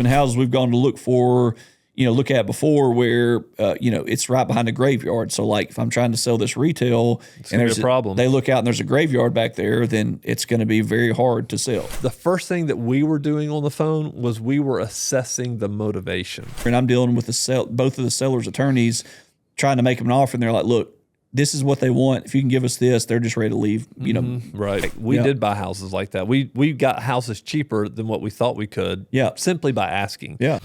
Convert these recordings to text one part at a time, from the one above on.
houses we've gone to look at before where, it's right behind a graveyard. So like if I'm trying to sell this retail and there's a problem, they look out and there's a graveyard back there, then it's going to be very hard to sell. The first thing that we were doing on the phone was we were assessing the motivation. And I'm dealing with both of the seller's attorneys trying to make them an offer. And they're like, look, this is what they want. If you can give us this, they're just ready to leave. Right. We did buy houses like that. We got houses cheaper than what we thought we could. Yeah. Simply by asking. Yeah.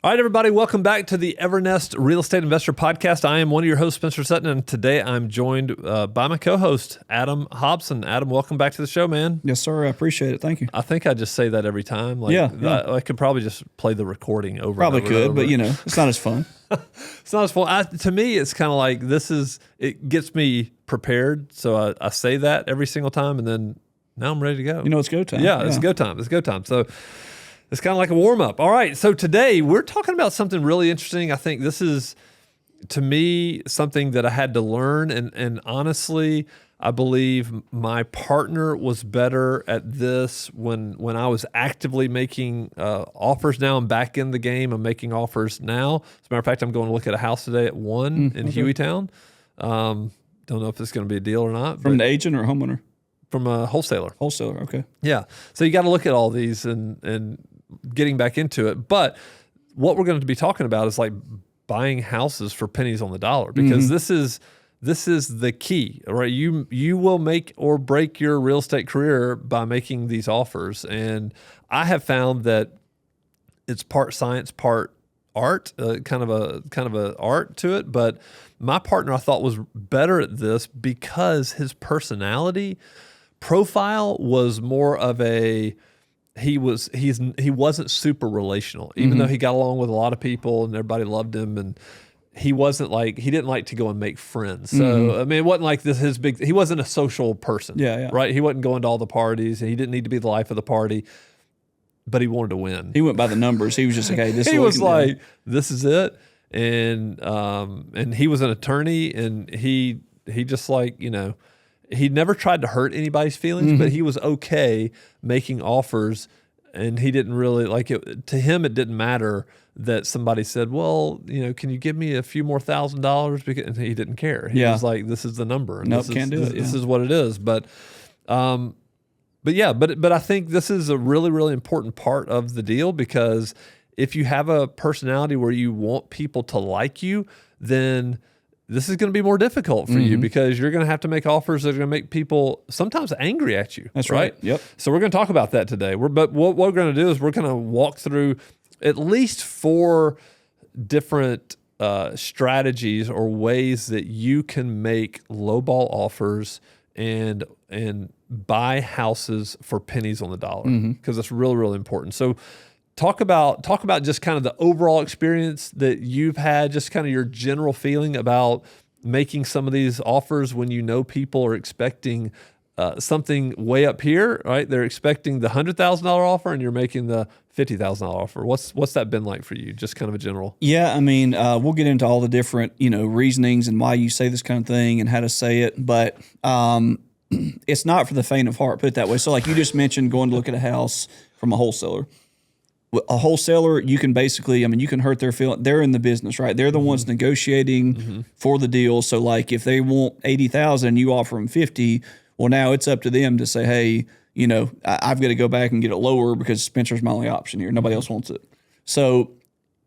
All right, everybody, welcome back to the Evernest Real Estate Investor Podcast. I am one of your hosts, Spencer Sutton, and today I'm joined by my co-host, Adam Hobson. Adam, welcome back to the show, man. Yes, sir. I appreciate it. Thank you. I think I just say that every time. I could probably just play the recording over Probably and over. could, but it's not as fun. It's not as fun. To me, it's kind of like it gets me prepared. So I say that every single time, and then now I'm ready to go. It's go time. Yeah, it's go time. It's go time. So it's kind of like a warm-up. All right, so today we're talking about something really interesting. I think this is, to me, something that I had to learn, and honestly, I believe my partner was better at this when I was actively making offers. Now I'm back in the game. I'm making offers now. As a matter of fact, I'm going to look at a house today at 1 in Hueytown. Don't know if it's going to be a deal or not. From an agent or a homeowner? From a wholesaler. Wholesaler, okay. Yeah. So you got to look at all these and getting back into it. But what we're going to be talking about is like buying houses for pennies on the dollar, because this is the key, right? You will make or break your real estate career by making these offers. And I have found that it's part science, part art, kind of a art to it. But my partner, I thought, was better at this because his personality profile was more of a, he wasn't super relational, even though he got along with a lot of people and everybody loved him, and he didn't like to go and make friends. So I mean, it wasn't like he wasn't a social person. Yeah. Right. He wasn't going to all the parties, and he didn't need to be the life of the party, but he wanted to win. He went by the numbers. He was just like, hey, this is he was like, this is it. And he was an attorney, and he just he never tried to hurt anybody's feelings, but he was okay making offers, and he didn't really like it. To him, it didn't matter that somebody said, well, can you give me a few more $1,000? Because, and he didn't care. He was like, this is the number. And this is what it is. But I think this is a really, really important part of the deal, because if you have a personality where you want people to like you, then this is going to be more difficult for you, because you're going to have to make offers that are going to make people sometimes angry at you. That's right. Yep. So we're going to talk about that today. But what we're going to do is we're going to walk through at least 4 different strategies or ways that you can make lowball offers and buy houses for pennies on the dollar, because that's really, really important. So Talk about just kind of the overall experience that you've had, just kind of your general feeling about making some of these offers when people are expecting something way up here, right? They're expecting the $100,000 offer, and you're making the $50,000 offer. What's that been like for you? Just kind of a general. Yeah, I mean, we'll get into all the different reasonings and why you say this kind of thing and how to say it, but it's not for the faint of heart. Put it that way. So, like you just mentioned, going to look at a house from a wholesaler. A wholesaler, you can basically, you can hurt their feelings. They're in the business, right? They're the ones negotiating for the deal. So like if they want 80,000 and you offer them 50, well, now it's up to them to say, hey, I've got to go back and get it lower because Spencer's my only option here. Nobody else wants it. So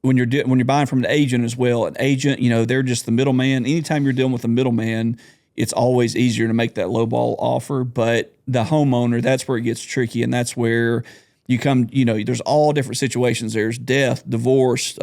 when you're buying from an agent as well, an agent, they're just the middleman. Anytime you're dealing with a middleman, it's always easier to make that lowball offer. But the homeowner, that's where it gets tricky, and that's where you come, there's all different situations. There's death, divorce,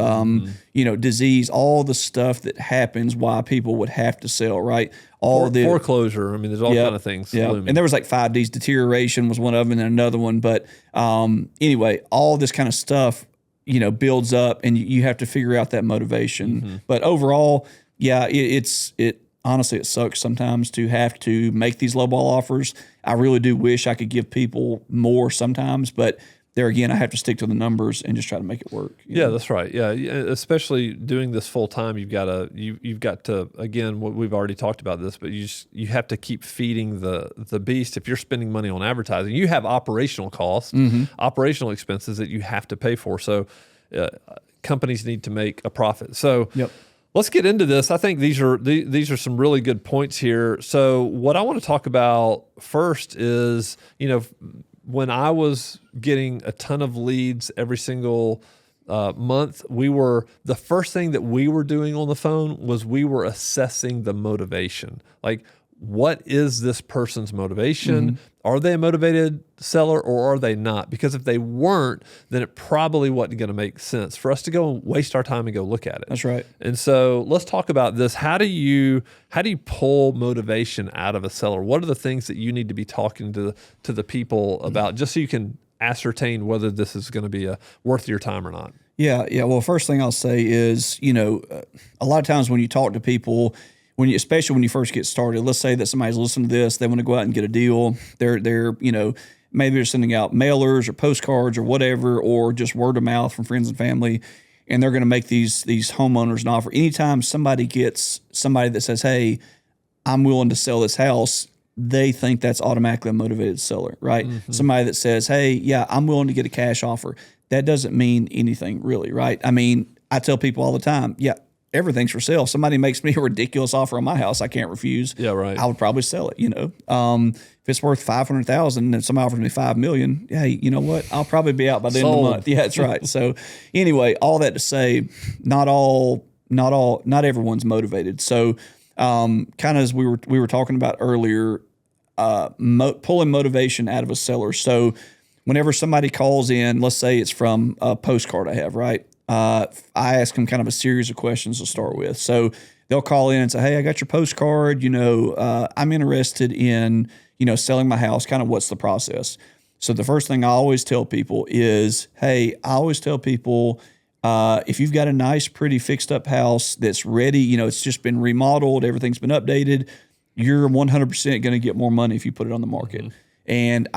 disease, all the stuff that happens why people would have to sell, right? Foreclosure. There's all kind of things. Yeah. And there was like 5 Ds. Deterioration was one of them, and another one. But anyway, all this kind of stuff, builds up, and you have to figure out that motivation. But overall, yeah, it honestly, it sucks sometimes to have to make these lowball offers. I really do wish I could give people more sometimes, but there again, I have to stick to the numbers and just try to make it work. you Yeah, know? that's right. Yeah, especially doing this full time, you've got to again. We've already talked about this, but you have to keep feeding the beast. If you're spending money on advertising, you have operational costs, operational expenses that you have to pay for. So companies need to make a profit. So Yep. let's get into this. I think these are some really good points here. So what I want to talk about first is, when I was getting a ton of leads every single month, the first thing that we were doing on the phone was we were assessing the motivation. Like, what is this person's motivation? Are they a motivated seller or are they not? Because if they weren't, then it probably wasn't going to make sense for us to go and waste our time and go look at it. That's right. And so let's talk about this. How do you pull motivation out of a seller? What are the things that you need to be talking to the people about, just so you can ascertain whether this is going to be worth your time or not? Yeah. Well, first thing I'll say is, a lot of times when you talk to people, especially when you first get started, let's say that somebody's listening to this, they want to go out and get a deal. They're maybe they're sending out mailers or postcards or whatever, or just word of mouth from friends and family, and they're going to make these homeowners an offer. Anytime somebody gets somebody that says, "Hey, I'm willing to sell this house," they think that's automatically a motivated seller, right? Somebody that says, "Hey, yeah, I'm willing to get a cash offer," that doesn't mean anything really, right? I mean, I tell people all the time, yeah, everything's for sale. If somebody makes me a ridiculous offer on my house, I can't refuse. Yeah, right. I would probably sell it. If it's worth $500,000 and somebody offers me $5 million, hey, you know what? I'll probably be out by the end of the month. Yeah, that's right. So anyway, all that to say, not everyone's motivated. So kind of as we were talking about earlier, pulling motivation out of a seller. So whenever somebody calls in, let's say it's from a postcard I have, right? I ask them kind of a series of questions to start with. So they'll call in and say, "Hey, I got your postcard. I'm interested in, selling my house. Kind of what's the process?" So the first thing I always tell people is, if you've got a nice, pretty fixed up house that's ready, it's just been remodeled, everything's been updated, you're 100% going to get more money if you put it on the market. And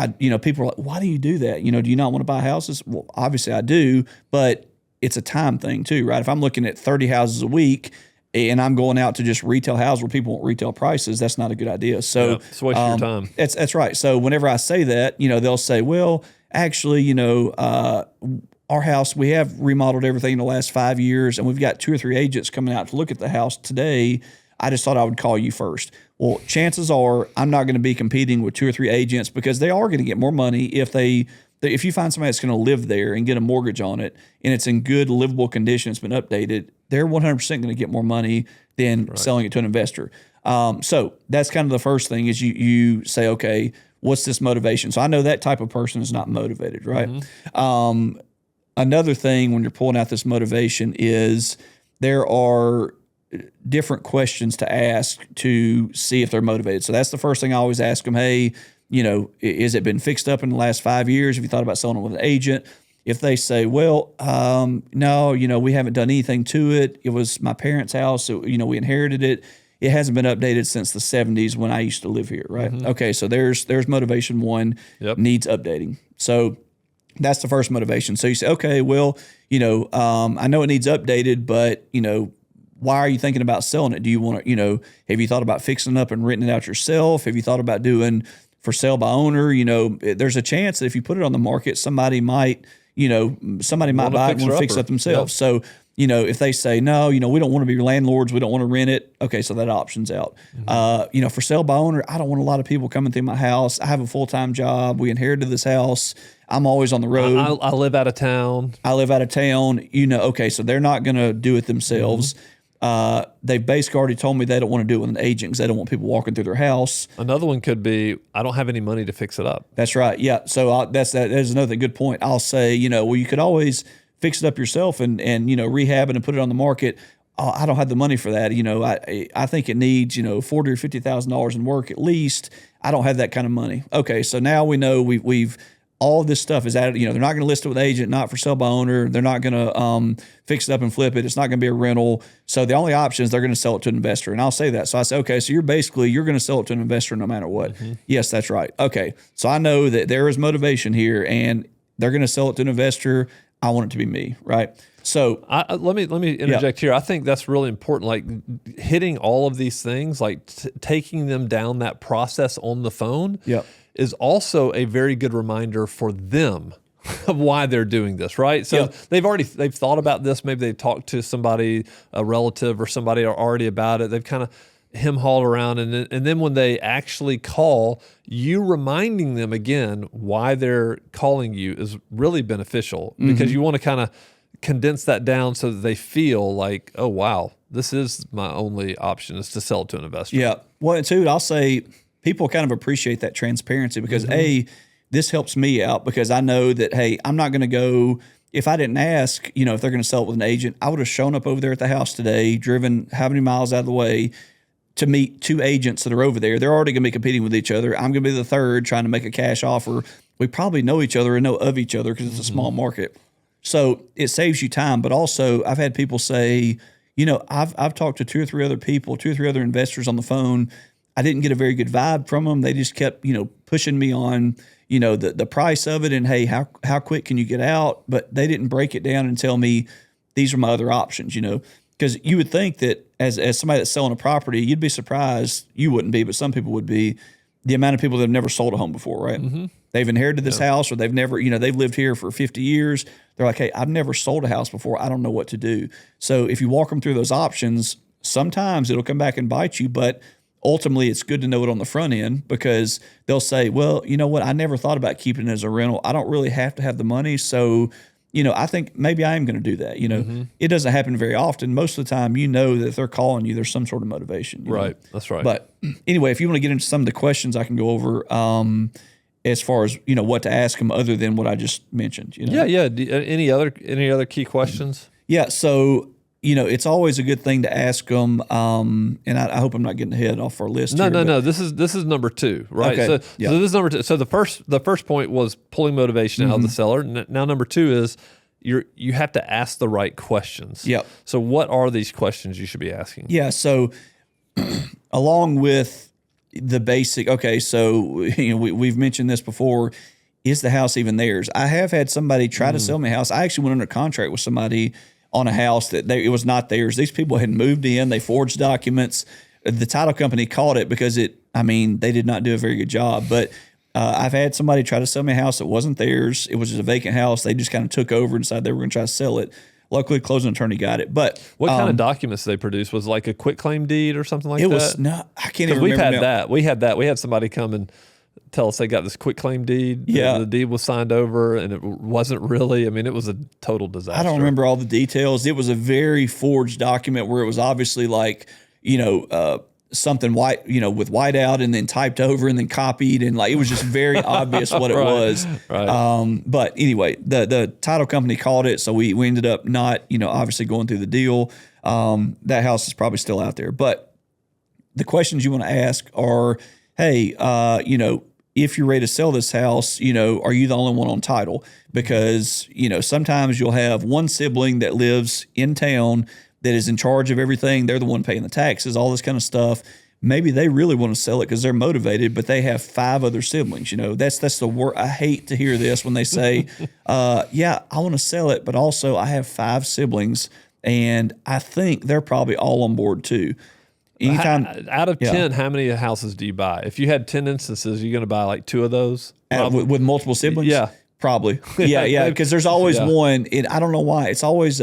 people are like, "Why do you do that? Do you not want to buy houses?" Well, obviously I do, but it's a time thing too, right? If I'm looking at 30 houses a week and I'm going out to just retail houses where people want retail prices, that's not a good idea. So it's a waste of your time. That's right. So whenever I say that, they'll say, "Well, actually, our house, we have remodeled everything in the last 5 years and we've got 2 or 3 agents coming out to look at the house today. I just thought I would call you first." Well, chances are I'm not going to be competing with 2 or 3 agents, because they are going to get more money if you find somebody that's going to live there and get a mortgage on it and it's in good livable condition, it's been updated, they're 100% going to get more money than selling it to an investor. So that's kind of the first thing is you say, okay, what's this motivation? So I know that type of person is not motivated, right? Another thing when you're pulling out this motivation is there are different questions to ask to see if they're motivated. So that's the first thing I always ask them. "Hey, is it been fixed up in the last 5 years? Have you thought about selling it with an agent?" If they say, "Well, no, we haven't done anything to it. It was my parents' house. So, we inherited it. It hasn't been updated since the 70s when I used to live here," right? Okay, so there's motivation one, needs updating. So that's the first motivation. So you say, "Okay, well, I know it needs updated, but, why are you thinking about selling it? Do you want to, have you thought about fixing it up and renting it out yourself? Have you thought about doing for sale by owner?" There's a chance that if you put it on the market, somebody might buy it and want to fix it up themselves. So, if they say, "No, we don't want to be landlords, we don't want to rent it," okay, so that option's out. For sale by owner, I don't want a lot of people coming through my house. I have a full-time job. We inherited this house. I'm always on the road. I live out of town. Okay, so they're not going to do it themselves. They've basically already told me they don't want to do it with an agent because they don't want people walking through their house. Another one could be, "I don't have any money to fix it up." That's right. Yeah. So that's another good point. I'll say, well, you could always fix it up yourself and rehab it and put it on the market. I don't have the money for that. I think it needs, $40,000 or $50,000 in work at least. I don't have that kind of money. Okay. So now we know we've all this stuff is added. They're not going to list it with agent, not for sale by owner. They're not going to fix it up and flip it. It's not going to be a rental. So the only option is they're going to sell it to an investor. And I'll say that. So I say, okay, so you're going to sell it to an investor no matter what. Yes, that's right. Okay. So I know that there is motivation here, and they're going to sell it to an investor. I want it to be me, right? So let me interject here. I think that's really important. Like hitting all of these things, like taking them down that process on the phone, is also a very good reminder for them of why they're doing this, right? So they've thought about this. Maybe they talked to somebody, a relative or somebody already about it. They've kind of hem-hauled around, and then when they actually call, you reminding them again why they're calling you is really beneficial, because you want to kind of condense that down so that they feel like, oh wow, this is my only option, is to sell it to an investor. Yeah. Well, and two, I'll say people kind of appreciate that transparency, because this helps me out, because I know that, hey, I'm not going to go, if I didn't ask, if they're going to sell it with an agent, I would have shown up over there at the house today, driven how many miles out of the way to meet two agents that are over there. They're already going to be competing with each other. I'm going to be the third trying to make a cash offer. We probably know each other and know of each other because it's a small market. So it saves you time. But also, I've had people say, I've talked to two or three other investors on the phone. I didn't get a very good vibe from them. They just kept, pushing me on, the price of it and, hey, how quick can you get out? But they didn't break it down and tell me these are my other options, because you would think that as somebody that's selling a property, you'd be surprised. You wouldn't be, but some people would be, the amount of people that have never sold a home before, right? They've inherited this house, or they've never, they've lived here for 50 years. They're like, hey, I've never sold a house before. I don't know what to do. So if you walk them through those options, sometimes it'll come back and bite you, but ultimately it's good to know it on the front end, because they'll say, well, you know what? I never thought about keeping it as a rental. I don't really have to have the money. So, I think maybe I am going to do that. It doesn't happen very often. Most of the time, that if they're calling you, there's some sort of motivation. Right. That's right. But anyway, if you want to get into some of the questions, I can go over as far as, what to ask them other than what I just mentioned. Yeah. Any other key questions? Yeah. So, it's always a good thing to ask them. And I hope I'm not getting ahead off our list. No. This is number 2, right? Okay. So this is number 2. So the first point was pulling motivation out of the seller. Now number 2 is you have to ask the right questions. Yep. So what are these questions you should be asking? Yeah. So along with the basic, okay, so we've mentioned this before. Is the house even theirs? I have had somebody try to sell me a house. I actually went under contract with somebody on a house that it was not theirs. These people had moved in. They forged documents. The title company caught it because they did not do a very good job. But I've had somebody try to sell me a house that wasn't theirs. It was just a vacant house. They just kind of took over and decided they were going to try to sell it. Luckily, closing attorney got it. But what kind of documents they produced? Was it like a quitclaim deed or something like that? It was not. I can't even remember. We've had now. that. We had that. We had somebody come and tell us they got this quitclaim deed. Yeah. The deed was signed over, and it wasn't really. It was a total disaster. I don't remember all the details. It was a very forged document where it was obviously like, something white, with white out and then typed over and then copied, and like it was just very obvious what it was. Right. But anyway, the title company called it, so we ended up not, obviously going through the deal. That house is probably still out there. But the questions you want to ask are, hey, if you're ready to sell this house, are you the only one on title? Because, sometimes you'll have one sibling that lives in town that is in charge of everything. They're the one paying the taxes, all this kind of stuff. Maybe they really want to sell it because they're motivated, but they have 5 other siblings. That's the word. I hate to hear this when they say, yeah, I want to sell it, but also I have 5 siblings, and I think they're probably all on board too. Anytime out of 10, how many houses do you buy? If you had 10 instances, you're going to buy like 2 of those? With multiple siblings? Yeah. Probably. Yeah. Because there's always one. I don't know why. It's always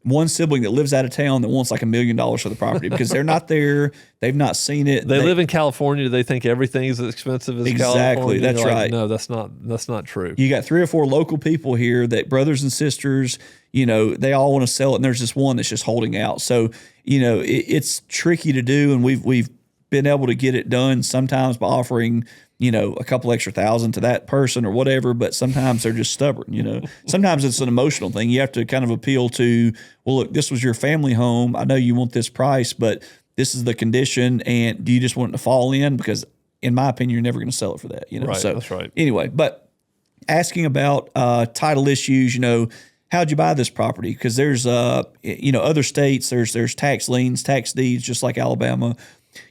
one sibling that lives out of town that wants like $1 million for the property because they're not there. They've not seen it. They live in California. They think everything is as expensive as California. Exactly. That's right. No, that's not true. You got 3 or 4 local people here that brothers and sisters, they all want to sell it. And there's this one that's just holding out. So, it's tricky to do. And we've been able to get it done sometimes by offering, a couple extra $1,000 to that person or whatever, but sometimes they're just stubborn, Sometimes it's an emotional thing. You have to kind of appeal to, well, look, this was your family home. I know you want this price, but this is the condition, and do you just want it to fall in? Because in my opinion, you're never going to sell it for that, Right, So that's right. Anyway, but asking about title issues, how'd you buy this property? Because there's, other states, there's tax liens, tax deeds, just like Alabama.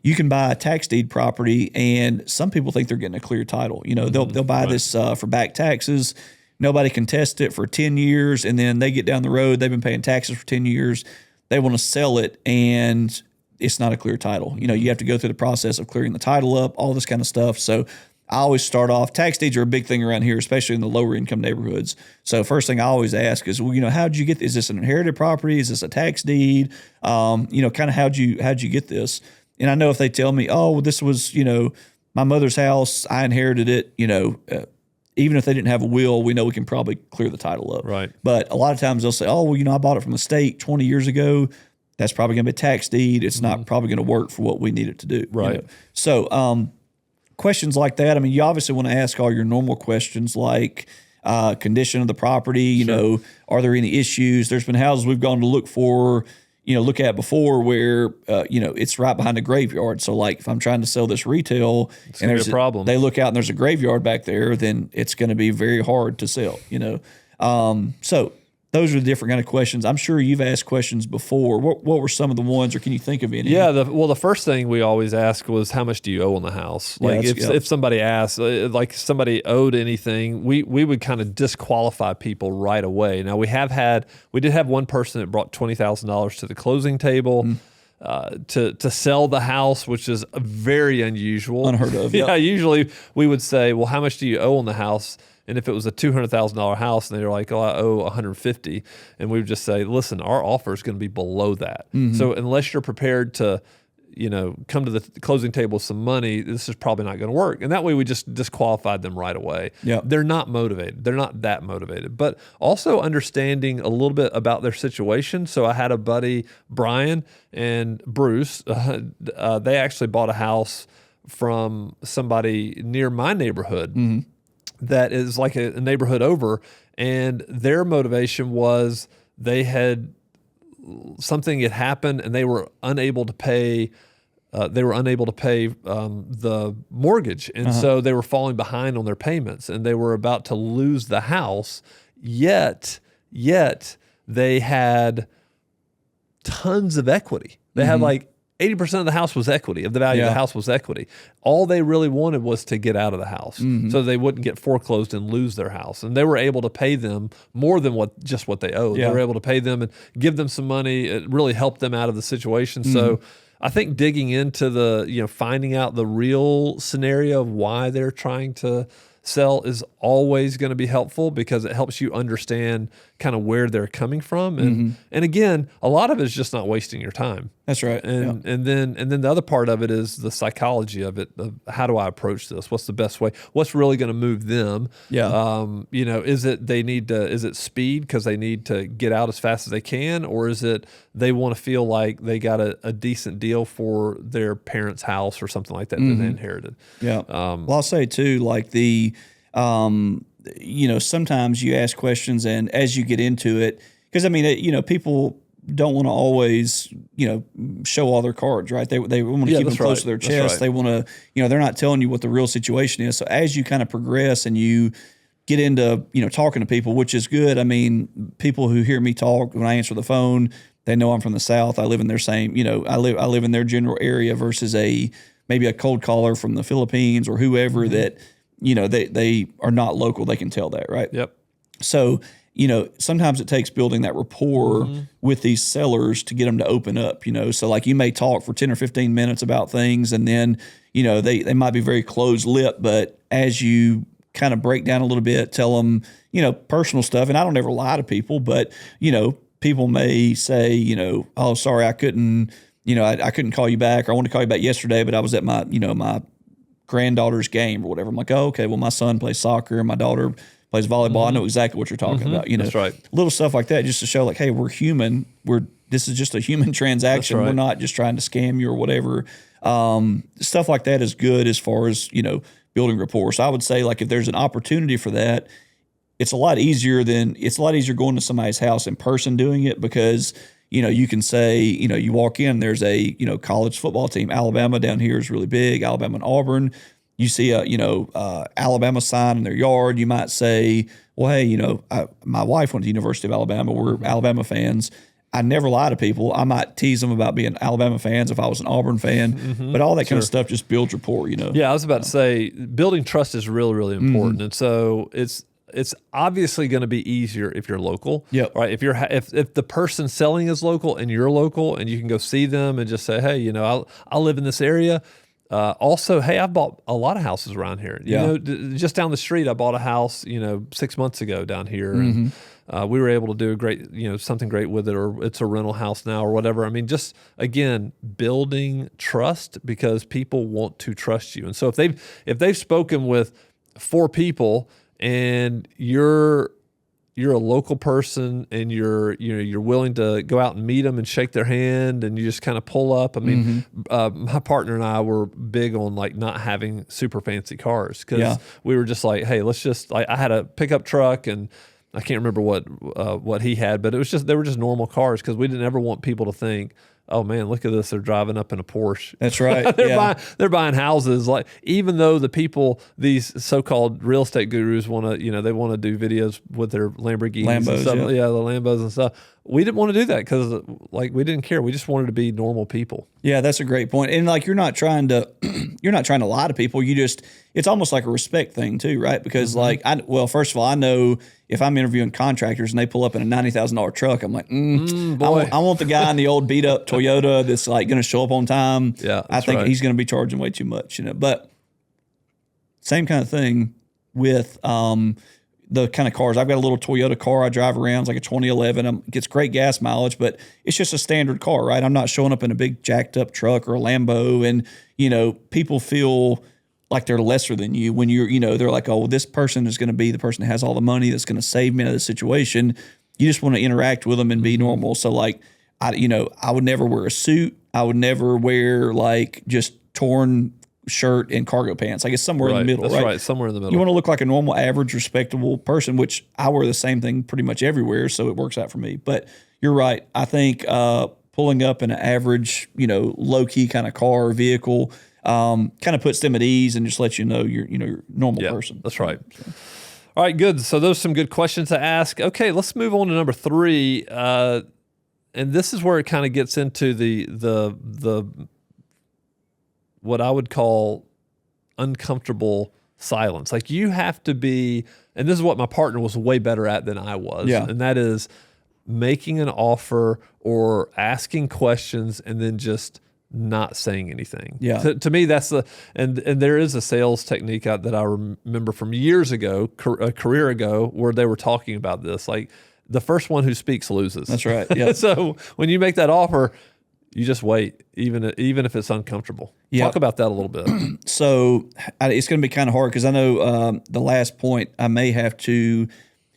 You can buy a tax deed property, and some people think they're getting a clear title. They'll buy this for back taxes. nobody can test it for 10 years. And then they get down the road, they've been paying taxes for 10 years. They want to sell it and it's not a clear title. You know, you have to go through the process of clearing the title up, all this kind of stuff. So I always start off, tax deeds are a big thing around here, especially in the lower income neighborhoods. So first thing I always ask is, well, you know, how'd you get this? Is this an inherited property? Is this a tax deed? You know, kind of how'd you get this? And I know if they tell me, oh, well, this was, you know, my mother's house, I inherited it, you know, even if they didn't have a will, we know we can probably clear the title up. Right. But a lot of times they'll say, oh, well, you know, I bought it from the state 20 years ago. That's probably going to be a tax deed. It's not probably going to work for what we need it to do. Right. You know? So questions like that, I mean, you obviously want to ask all your normal questions like condition of the property, you know, are there any issues? There's been houses we've gone to look at before where, you know, it's right behind a graveyard. So like if I'm trying to sell this retail and there's a problem, they look out and there's a graveyard back there, then it's going to be very hard to sell, you know? So those are the different kind of questions. I'm sure you've asked questions before. What were some of the ones, or can you think of any? Yeah, the first thing we always ask was, how much do you owe on the house? Like if somebody asks, like somebody owed anything, we would kind of disqualify people right away. Now we did have one person that brought $20,000 to the closing table. To sell the house, which is very unusual. Unheard of. Yeah, usually we would say, well, how much do you owe on the house? And if it was a $200,000 house and they're like, oh, I owe $150,000, and we would just say, listen, our offer is going to be below that. So unless you're prepared to, you know, come to the closing table with some money, this is probably not going to work. And that way we just disqualified them right away. Yeah. They're not motivated. They're not that motivated. But also understanding a little bit about their situation. So I had a buddy, Brian and Bruce, they actually bought a house from somebody near my neighborhood that is like a neighborhood over. And their motivation was something had happened and they were unable to pay the mortgage. And so they were falling behind on their payments and they were about to lose the house. Yet they had tons of equity. They had like 80% of the house was equity, of the value of the house was equity. All they really wanted was to get out of the house so they wouldn't get foreclosed and lose their house. And they were able to pay them more than what they owed. They were able to pay them and give them some money. It really helped them out of the situation. So I think digging into finding out the real scenario of why they're trying to sell is always going to be helpful because it helps you understand kind of where they're coming from. And again, a lot of it is just not wasting your time. That's right. And then the other part of it is the psychology of it. Of how do I approach this? What's the best way? What's really going to move them? Yeah. Is it speed because they need to get out as fast as they can, or is it they want to feel like they got a decent deal for their parents' house or something like that that they inherited? Yeah. Well, I'll say too, like sometimes you ask questions and as you get into it, because I mean, people don't want to always, show all their cards, right? They want to keep them close to their chest. They want to, they're not telling you what the real situation is. So as you kind of progress and you get into, talking to people, which is good. I mean, people who hear me talk when I answer the phone, they know I'm from the South. I live in their same, I live in their general area versus maybe a cold caller from the Philippines or whoever that, they are not local. They can tell that, right? Yep. So, sometimes it takes building that rapport with these sellers to get them to open up, So like you may talk for 10 or 15 minutes about things and then, they might be very closed-lipped, but as you kind of break down a little bit, tell them, personal stuff, and I don't ever lie to people, but, people may say, oh, sorry, I couldn't, I couldn't call you back, or I wanted to call you back yesterday, but I was at my, my granddaughter's game or whatever. I'm like, oh, okay, well, my son plays soccer and my daughter plays volleyball. I know exactly what you're talking about. That's right. Little stuff like that just to show like, hey, we're human. This is just a human transaction. We're not just trying to scam you or whatever. Stuff like that is good as far as, building rapport. So I would say like if there's an opportunity for that, it's a lot easier going to somebody's house in person doing it because, you can say, you walk in, there's a, college football team. Alabama down here is really big, Alabama and Auburn. You see a, Alabama sign in their yard. You might say, well, hey, my wife went to the University of Alabama. We're Alabama fans. I never lie to people. I might tease them about being Alabama fans if I was an Auburn fan, but all that kind of stuff just builds rapport, Yeah, I was about to say building trust is really, really important. And so it's obviously going to be easier if you're local. Yep. Right. If the person selling is local and you're local and you can go see them and just say, hey, I live in this area. Also, hey, I've bought a lot of houses around here. Just down the street, I bought a house, 6 months ago down here. And we were able to do a great, something great with it, or it's a rental house now or whatever. I mean, just again, building trust, because people want to trust you. And so if they've spoken with 4 people and you're a local person and you're willing to go out and meet them and shake their hand and you just kind of pull up. I mean, my partner and I were big on like not having super fancy cars, because we were just like, hey, let's just, I had a pickup truck and I can't remember what he had, but they were just normal cars, because we didn't ever want people to think, oh man, look at this, they're driving up in a Porsche. That's right. They're buying houses. Like, even though the people, these so-called real estate gurus want to, they want to do videos with their Lamborghinis and stuff. The Lambos and stuff. We didn't want to do that because we didn't care. We just wanted to be normal people. Yeah, that's a great point. And like, you're not trying to lie to people. It's almost like a respect thing too, right? Because first of all, I know if I'm interviewing contractors and they pull up in a $90,000 truck, I'm like, boy, I want the guy in the old beat up Toyota that's like going to show up on time. Yeah, I think he's going to be charging way too much, But same kind of thing with the kind of cars. I've got a little Toyota car I drive around. It's like a 2011. It gets great gas mileage, but it's just a standard car, right? I'm not showing up in a big jacked up truck or a Lambo, and people feel like they're lesser than you when they're like, oh, well, this person is going to be the person that has all the money that's going to save me out of the situation. You just want to interact with them and be normal. So like, I would never wear a suit. I would never wear like just torn shirt and cargo pants. I guess somewhere in the middle, That's right. Somewhere in the middle. You want to look like a normal, average, respectable person, which I wear the same thing pretty much everywhere, so it works out for me. But you're right. I think pulling up in an average, low-key kind of car or vehicle kind of puts them at ease and just lets you're a normal person. That's right. So. All right, good. So those are some good questions to ask. Okay, let's move on to number 3. And this is where it kind of gets into the what I would call uncomfortable silence. Like, you have to be, and this is what my partner was way better at than I was. Yeah. And that is making an offer or asking questions and then just not saying anything. Yeah. To me, that's and there is a sales technique that I remember from years ago, a career ago, where they were talking about this. Like, the first one who speaks loses. That's right. Yeah. So when you make that offer, you just wait, even if it's uncomfortable. Yeah. Talk about that a little bit. So it's going to be kind of hard, because I know the last point I may have to.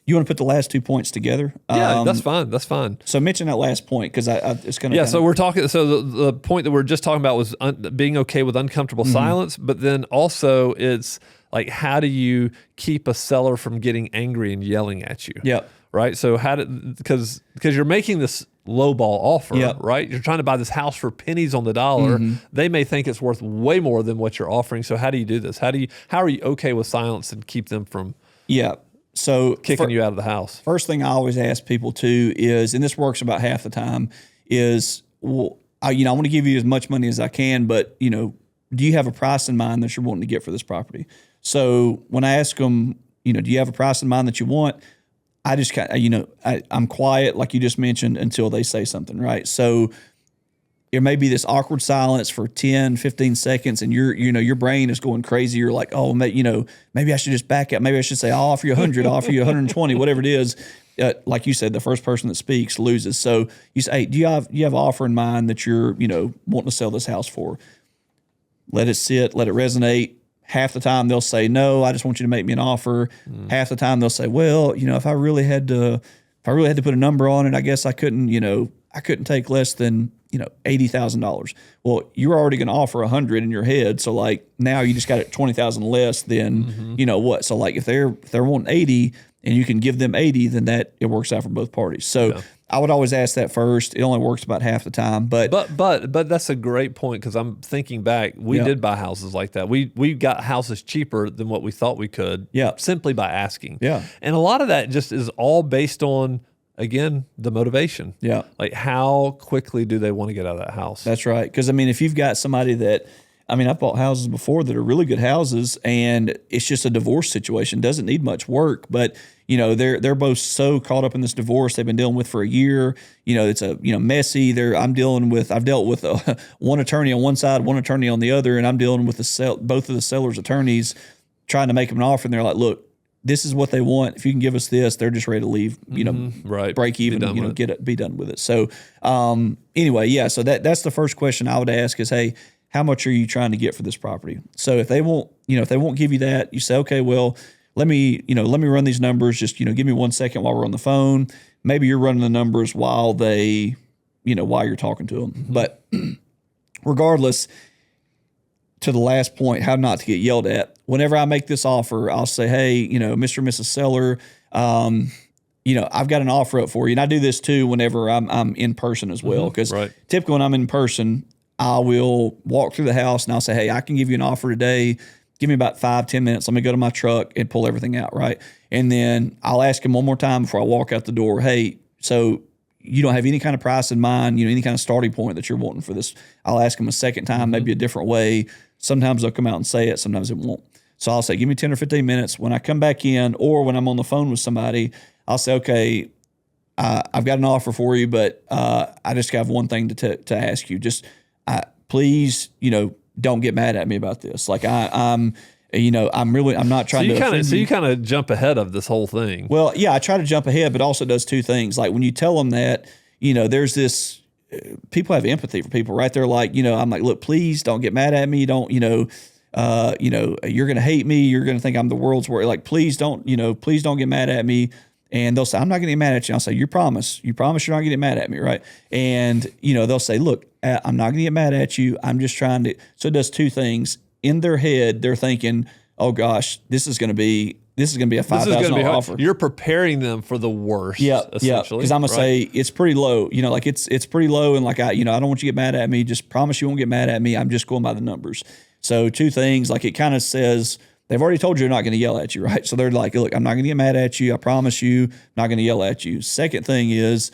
You want to put the last 2 points together? Yeah, that's fine. That's fine. So mention that last point, because it's going to. Yeah. So we're talking. So the point that we're just talking about was being okay with uncomfortable silence, but then also it's like, how do you keep a seller from getting angry and yelling at you? Yeah. Right. So because you're making this lowball offer, Yep. right? You're trying to buy this house for pennies on the dollar. They may think it's worth way more than what you're offering. So how do you do this? How are you okay with silence and keep them from So kicking you out of the house? First thing I always ask people too is, and this works about half the time, is, well, I want to give you as much money as I can, but do you have a price in mind that you're wanting to get for this property? So when I ask them, do you have a price in mind that you want? I just I'm quiet, like you just mentioned, until they say something, right? So there may be this awkward silence for 10, 15 seconds, and your brain is going crazy. You're like, oh, maybe I should just back up. Maybe I should say, I'll offer you 100, I'll offer you 120, whatever it is. Like you said, the first person that speaks loses. So you say, hey, do you have an offer in mind that you're, wanting to sell this house for? Let it sit, let it resonate. Half the time they'll say, no, I just want you to make me an offer. Half the time they'll say, well, if I really had to put a number on it, I guess I couldn't take less than, $80,000. Well, you're already going to offer 100 in your head. So like, now you just got it 20,000 less than, what? So like, if they're wanting 80 and you can give them 80, then it works out for both parties. So I would always ask that first. It only works about half the time, but that's a great point, because I'm thinking back. We did buy houses like that. We got houses cheaper than what we thought we could. Simply by asking. Yeah. And a lot of that just is all based on, again, the motivation. Yeah. Like, how quickly do they want to get out of that house? That's right. Because if you've got somebody that I mean, I've bought houses before that are really good houses, and it's just a divorce situation. Doesn't need much work, but they're both so caught up in this divorce they've been dealing with for a year. It's messy. I've dealt with one attorney on one side, one attorney on the other, and I'm dealing with both of the seller's attorneys trying to make them an offer, and they're like, look, this is what they want. If you can give us this, they're just ready to leave, right. break even, be done with it. So, anyway, yeah. So that's the first question I would ask is, hey, how much are you trying to get for this property? So if they won't give you that, you say, okay, well, let me run these numbers. Just, give me 1 second while we're on the phone. Maybe you're running the numbers while while you're talking to them. But regardless, to the last point, how not to get yelled at. Whenever I make this offer, I'll say, hey, Mr. and Mrs. Seller, I've got an offer up for you. And I do this too whenever I'm in person as well. Because typically when I'm in person, I will walk through the house and I'll say, hey, I can give you an offer today. Give me about 5-10 minutes. Let me go to my truck and pull everything out, right? And then I'll ask him one more time before I walk out the door, hey, so you don't have any kind of price in mind, any kind of starting point that you're wanting for this. I'll ask him a second time, maybe a different way. Sometimes they'll come out and say it. Sometimes it won't. So I'll say, give me 10 or 15 minutes. When I come back in or when I'm on the phone with somebody, I'll say, okay, I've got an offer for you, but I just have one thing to ask you. Just please, don't get mad at me about this. Like I'm not trying to. So you kind of jump ahead of this whole thing. Well, yeah, I try to jump ahead, but also does two things. Like when you tell them that, there's this. People have empathy for people, right? They're like, I'm like, look, please don't get mad at me. Don't, you're going to hate me. You're going to think I'm the world's worst. Like, please don't get mad at me. And they'll say, I'm not going to get mad at you. I'll say, you promise you're not going to get mad at me, right? And, they'll say, look, I'm not going to get mad at you. I'm just trying to. So it does two things. In their head, they're thinking, oh gosh, this is going to be a $5,000 offer. You're preparing them for the worst. Yeah, because I'm gonna say it's pretty low. Like it's pretty low, and like I don't want you to get mad at me. Just promise you won't get mad at me. I'm just going by the numbers. So two things, like it kind of says they've already told you they're not going to yell at you, right? So they're like, look, I'm not going to get mad at you. I promise you, I'm not going to yell at you. Second thing is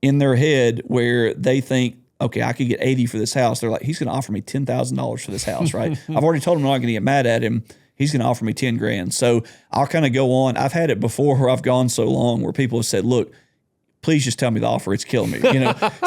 in their head where they think, okay, I could get 80 for this house. They're like, he's going to offer me $10,000 for this house, right? I've already told him I'm not going to get mad at him. He's going to offer me 10 grand. So I'll kind of go on. I've had it before where I've gone so long where people have said, look, please just tell me the offer. It's killing me.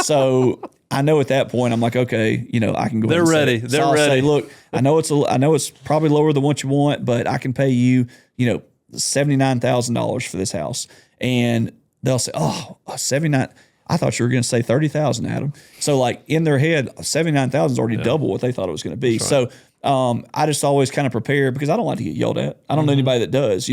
So I know at that point, I'm like, okay, I can go. They're ready. They're ready. Say, look, I know it's probably lower than what you want, but I can pay you, $79,000 for this house. And they'll say, oh, 79. I thought you were going to say 30,000, Adam. So like in their head, 79,000 is already double what they thought it was going to be. Right. So I just always kind of prepare because I don't like to get yelled at. I don't know anybody that does.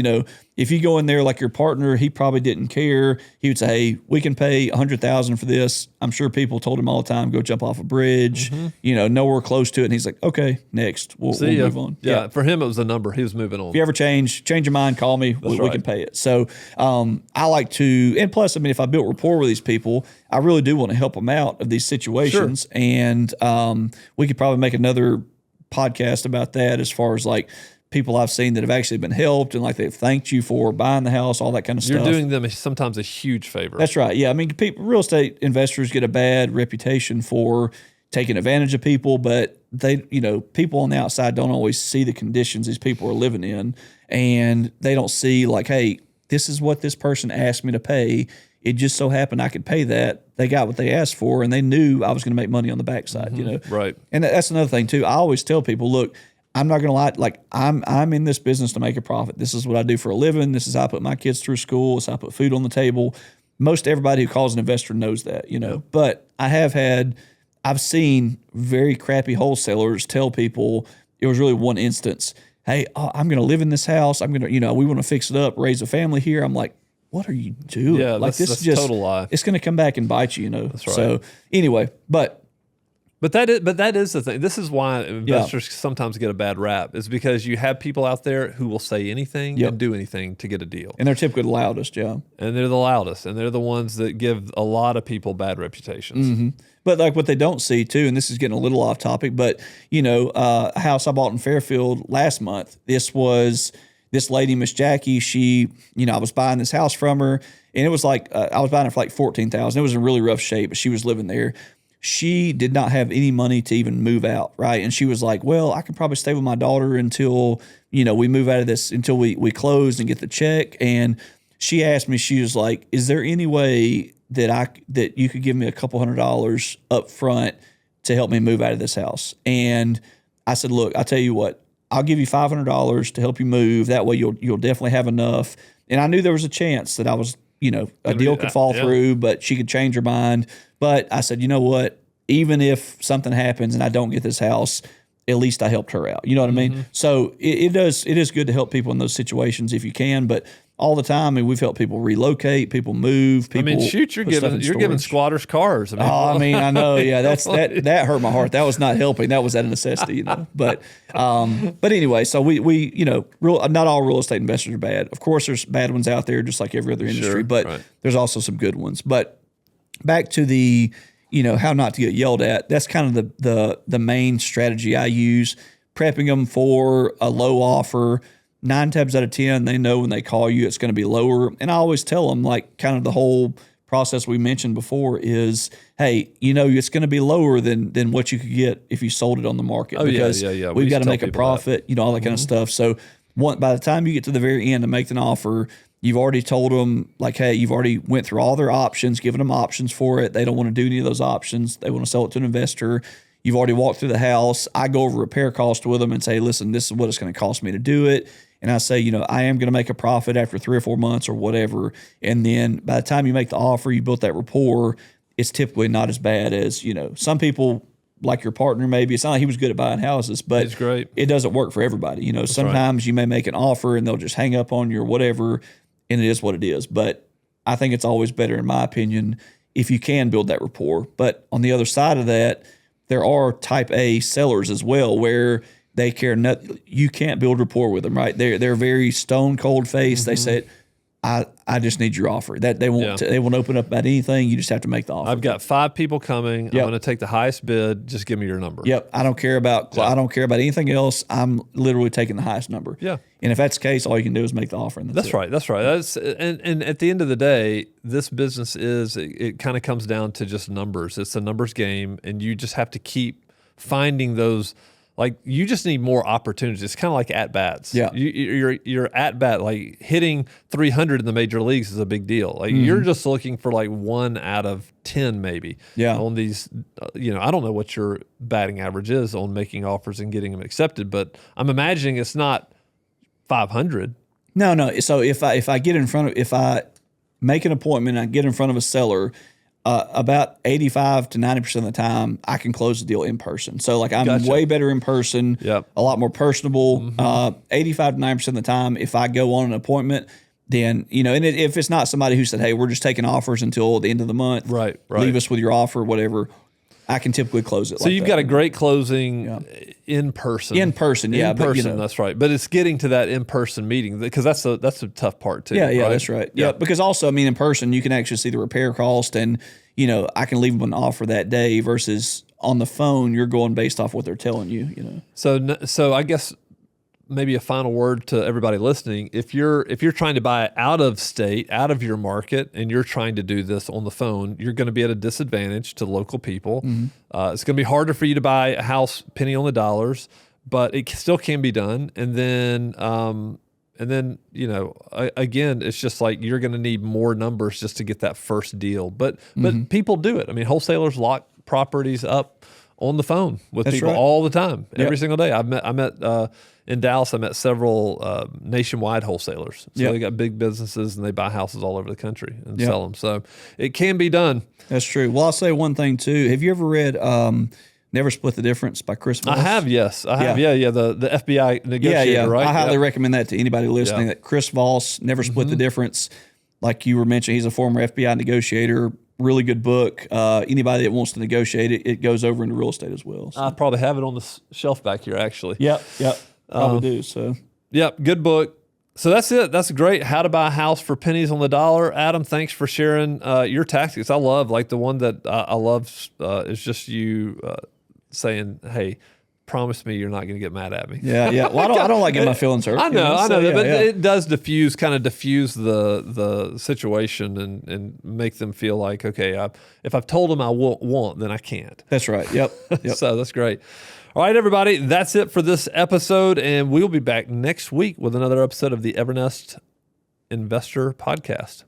If you go in there like your partner, he probably didn't care. He would say, hey, we can pay $100,000 for this. I'm sure people told him all the time, go jump off a bridge, nowhere close to it. And he's like, okay, next, we'll move on. Yeah. For him, it was a number. He was moving on. If you ever change your mind, call me. We can pay it. So I like to, and plus, if I built rapport with these people, I really do want to help them out of these situations. Sure. And we could probably make another podcast about that as far as like people I've seen that have actually been helped and like they've thanked you for buying the house, all that kind of stuff. You're doing them sometimes a huge favor. That's right. Yeah. Real estate investors get a bad reputation for taking advantage of people, but people on the outside don't always see the conditions these people are living in, and they don't see like, hey, this is what this person asked me to pay. It just so happened I could pay that. They got what they asked for, and they knew I was going to make money on the backside, Right. And that's another thing too. I always tell people, look, I'm not going to lie. Like I'm in this business to make a profit. This is what I do for a living. This is how I put my kids through school. This is how I put food on the table. Most everybody who calls an investor knows that, But I've seen very crappy wholesalers tell people, it was really one instance, hey, I'm going to live in this house. I'm going to, we want to fix it up, raise a family here. I'm like, what are you doing? Yeah, like that's just total lie. It's going to come back and bite you, That's right. So anyway, But that is the thing. This is why investors sometimes get a bad rap. Is because you have people out there who will say anything and do anything to get a deal. And they're typically the loudest, yeah. And they're the loudest, and they're the ones that give a lot of people bad reputations. Mm-hmm. But like what they don't see too, and this is getting a little off topic, but a house I bought in Fairfield last month. This lady, Miss Jackie, she, I was buying this house from her, and it was like I was buying it for like $14,000. It was in really rough shape, but she was living there. she did not have any money to even move out, right? And she was like, well, I could probably stay with my daughter until, we move out of this, until we close and get the check. And she asked me, she was like, is there any way that you could give me a couple $100 up front to help me move out of this house? And I said, look, I'll tell you what, I'll give you $500 to help you move. That way you'll definitely have enough. And I knew there was a chance that I was, a deal could fall through, but she could change her mind. But I said, you know what? Even if something happens and I don't get this house, at least I helped her out. You know what I mean? So it is good to help people in those situations if you can. But all the time, we've helped people relocate, people move. People shoot, you're giving squatters cars. I know. Yeah, that hurt my heart. That was not helping. That was out of necessity, But anyway, so we not all real estate investors are bad. Of course, there's bad ones out there, just like every other industry. But there's also some good ones. But back to the how not to get yelled at. That's kind of the main strategy I use, prepping them for a low offer. 9 times out of 10, they know when they call you, it's going to be lower. And I always tell them, like, kind of the whole process we mentioned before is, hey, it's going to be lower than what you could get if you sold it on the market. Because we've got to make a profit, all that kind of stuff. So by the time you get to the very end and make an offer, you've already told them, like, hey, you've already went through all their options, given them options for it. They don't want to do any of those options. They want to sell it to an investor. You've already walked through the house. I go over repair cost with them and say, listen, this is what it's going to cost me to do it. And I say, I am going to make a profit after 3 or 4 months or whatever. And then by the time you make the offer, you built that rapport, it's typically not as bad as, some people, like your partner, maybe it's not like he was good at buying houses, but it's great. It doesn't work for everybody. Sometimes you may make an offer and they'll just hang up on you or whatever, and it is what it is. But I think it's always better, in my opinion, if you can build that rapport. But on the other side of that, there are type A sellers as well, where they care nothing. You can't build rapport with them, right? They're very stone cold faced. They say, I just need your offer. That they won't they won't open up about anything. You just have to make the offer. I've got 5 people coming. I'm going to take the highest bid. Just give me your number. Yep. I don't care about anything else. I'm literally taking the highest number. Yeah. And if that's the case, all you can do is make the offer. And that's right. That's right. And at the end of the day, this business it kind of comes down to just numbers. It's a numbers game, and you just have to keep finding those. Like, you just need more opportunities. It's kind of like at bats. Yeah, you're at bat, like hitting 300 in the major leagues is a big deal. Like you're just looking for like 1 out of 10 maybe. Yeah. On these, I don't know what your batting average is on making offers and getting them accepted, but I'm imagining it's not 500. No. So if I make an appointment and I get in front of a seller, about 85 to 90% of the time, I can close the deal in person. So, like, I'm way better in person, a lot more personable. 85 to 90% of the time, if I go on an appointment, then, and if it's not somebody who said, hey, we're just taking offers until the end of the month, right. leave us with your offer, whatever, I can typically close it. So you've got a great closing in person. In person, yeah. In person, that's right. But it's getting to that in-person meeting, because that's a tough part too. Yeah, right? That's right. Yeah, because also, in person, you can actually see the repair cost, and I can leave them an offer that day versus on the phone, you're going based off what they're telling you. So I guess maybe a final word to everybody listening. If you're trying to buy out of state, out of your market, and you're trying to do this on the phone, you're going to be at a disadvantage to local people. It's going to be harder for you to buy a house penny on the dollars, but it still can be done. And then again, it's just like you're going to need more numbers just to get that first deal. But people do it. I mean, wholesalers lock properties up on the phone with people all the time, every single day. I met in Dallas, I met several nationwide wholesalers. So they got big businesses and they buy houses all over the country and sell them. So it can be done. That's true. Well, I'll say one thing too. Have you ever read Never Split the Difference by Chris Voss? I have, yes. I have, yeah. The FBI negotiator, right? I highly recommend that to anybody listening. That Chris Voss, Never Split the Difference. Like you were mentioning, he's a former FBI negotiator. Really good book. Anybody that wants to negotiate it goes over into real estate as well. So. I probably have it on the shelf back here, actually. Yep. Probably do. So. Yep, good book. So that's it. That's great. How to buy a house for pennies on the dollar. Adam, thanks for sharing your tactics. I love, like, the one that I love is just you saying, hey, promise me you're not going to get mad at me. Yeah, yeah. Well, I don't like getting my feelings hurt. I you know So, that, yeah, but yeah. it does diffuse the situation and make them feel like, okay, if I've told them I won't want, then I can't. That's right. Yep. Yep. So that's great. All right, everybody, that's it for this episode, and we'll be back next week with another episode of the Evernest Investor Podcast.